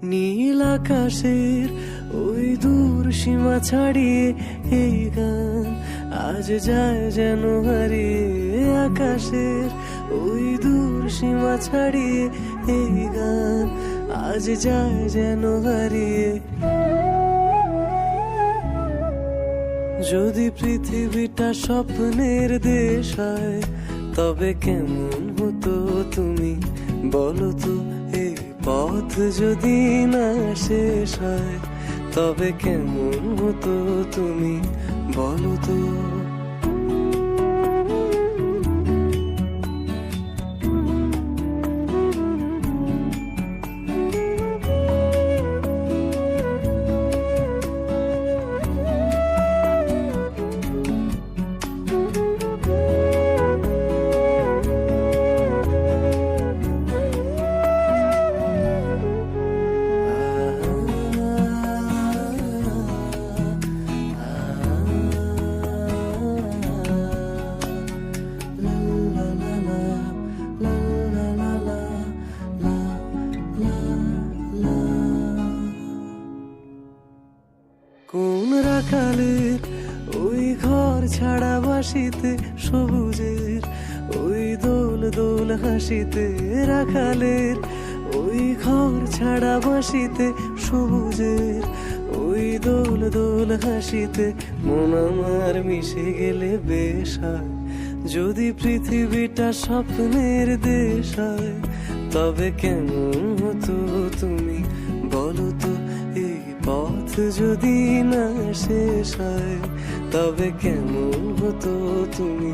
নীল আকাশের ওই দূর সীমা ছাড়িয়ে এই গান আজ যায় যেন হারিয়ে। আকাশের ওই দূর সীমা ছাড়িয়ে এই গান আজ যায় যেন হারিয়ে। যদি পৃথিবীটা স্বপ্নের দেশ হয় তবে কেমন হতো তুমি বলো তো। এই পথ যদি না শেষ হয় তবে কেমন হতো তুমি বলো তো। কোন রাখালের ওই ঘর ছাড়া বাসিতে সবুজের ওই দোল দোল হাসিতে। রাখালের ওই ঘর ছাড়া বাসিতে সবুজের ওই দোল দোল হাসিতে। মন আমার মিশে গেলে বেশ হয় যদি পৃথিবীটা স্বপ্নের দেশ হয় তবে কেমন হতো তুমি বলো তো। এই পথ যদি না শেষ হয় তবে কেমন হতো তুমি